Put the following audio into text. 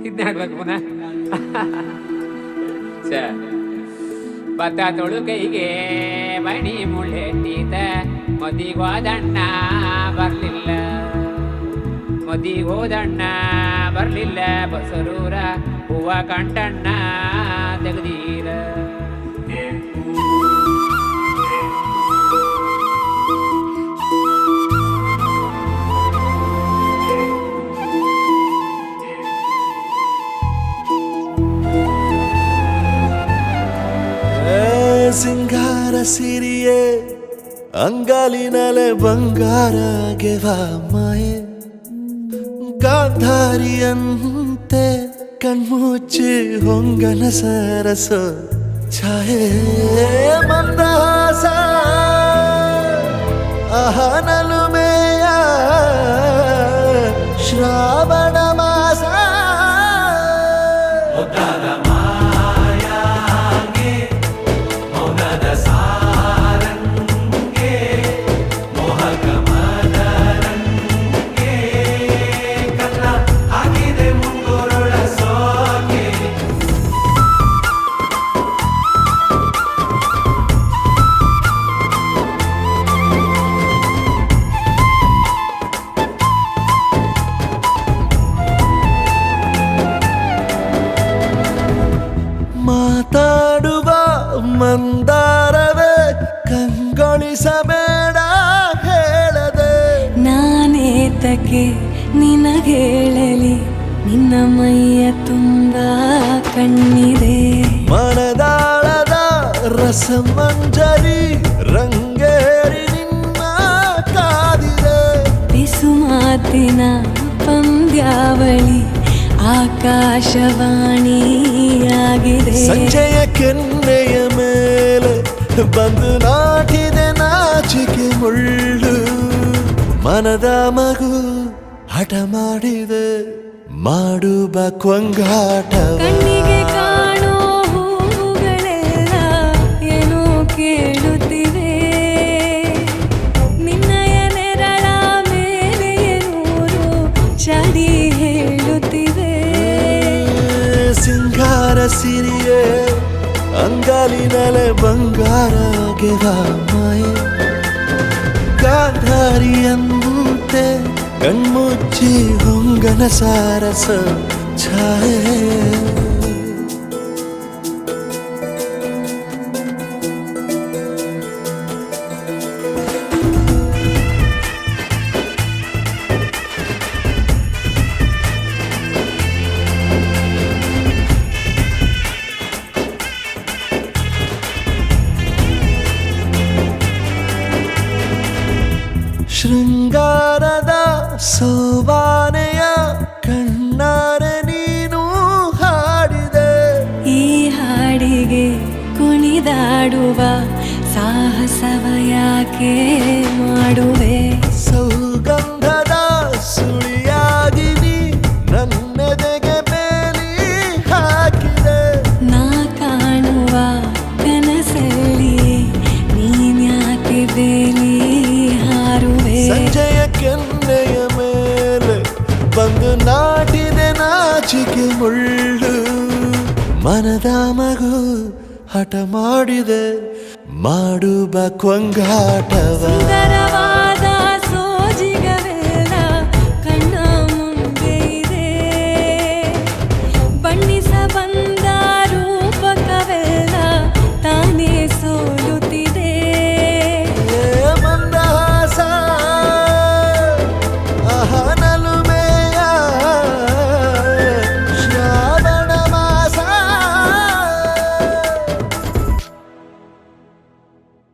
ಇದನ್ನ ಹಾಡ್ಬೇಕು ಪುನಃ. ಭತ್ತ ತೊಳು ಕೈಗೆ ಮಣಿ ಮುಳ್ಳೆಟ್ಟಿದ ಮದಿಗೋದಣ್ಣ ಬರ್ಲಿಲ್ಲ, ಮದಿಗೋದಣ್ಣ ಬರ್ಲಿಲ್ಲ, ಬಸರೂರ ಹೂವ ಕಂಟಣ್ಣ ತೆಗ್ದೀರ. ಸಿಂಗಾರ ಸಿರಿಯೇ ಅಂಗಾಲಿನಲೆ ಬಂಗಾರ ಗೆವ ಮಾಯೆ, ಗಾಂಧಾರಿಯಂತೆ ಕಣ್ಮುಚ್ಚಿ ಹೊಂಗನ ಸರಸ ಛಾಯೆ, ಮಂದಹಾಸ ಅಹನಲುಮೆಯ ಶ್ರಾವಣ ಮಾಸ. ಮಾತಾಡುವ ಮಂದಾರವೇ ಕಂಗೊಳಿಸಬೇಡ ಹೇಳದೆ, ನಾನೇತಕ್ಕೆ ನಿನಗೇಳಲಿ ನಿನ್ನ ಮೈಯ ತುಂಬ ಕಣ್ಣಿದೆ. ಮನದಾಳದ ರಸಮಂಜರಿ ರಂಗೇರಿ ನಿನ್ನ ಕಾದಿದೆ, ಬಿಸು ಮಾತಿನ ಪಂದ್ಯಾವಳಿ ಆಕಾಶವಾಣಿಯಾಗಿದೆ. ಸಂಜೆಯ ಕೆನ್ನೆಯ ಮೇಲೆ ಬಂದು ನಾಟಿದೆ ನಾಚಿಕೆ ಮುಳ್ಳು, ಮನದ ಮಗು ಹಠ ಮಾಡಿದೆ ಮಾಡುವ ಕೊಂಗಾಟವ. ಕಣ್ಣಿಗೆ ಕಾಣೋ ಹೂವುಗಳೆಲ್ಲ ಏನೋ ಕೇಳುತ್ತಿವೆ, ನಿನ್ನಯ ನೆರಳ ಮೇಲೆ ನೂರು ಚಡಿ ಹೇಳುತ್ತಿವೆ. ಸಿಂಗಾರ ಸಿರಿಯೇ ಅಂಗಾಲಿನಲೆ ಬಂಗಾರ ಗೆವ ಮಾಯೆ, ಗಾಂಧಾರಿಯಂತೆ ಕಣ್ಮುಚ್ಚಿ ಹೊಂಗನ ಸಾರಸ ಛಾಯೆ. ಶೃಂಗಾರದ ಸೋಬಾನೆಯ ಕಣ್ಣಾರೆ ನೀನು ಹಾಡಿದೆ, ಈ ಹಾಡಿಗೆ ಕುಣಿದಾಡುವ ಸಾಹಸವ ಯಾಕೆ ಮಾಡುವೆ. ಸೌಗಂಧದ ಸುಳಿಯಾಗಿ ನೀ ನನ್ನೆದೆಗೆ ಮೇಲಿ ಹಾಕಿದೆ, ನಾ ಕಾಣುವ ಕನಸಲ್ಲಿ ನೀನ್ಯಾಕೆ ಬೇಲಿ ಹಾರುವೆ. ಸಂಜೆಯ ಕೆನ್ನೆಯ ಮೇಲೆ ಬಂದು ನಾಟಿದೆ ನಾಚಿಕೆ ಮುಳ್ಳು, ಮನದ ಮಗು ಹಠ ಮಾಡಿದೆ ಮಾಡುವ ಕೊಂಗಾಟವ. ಸುಂದರವ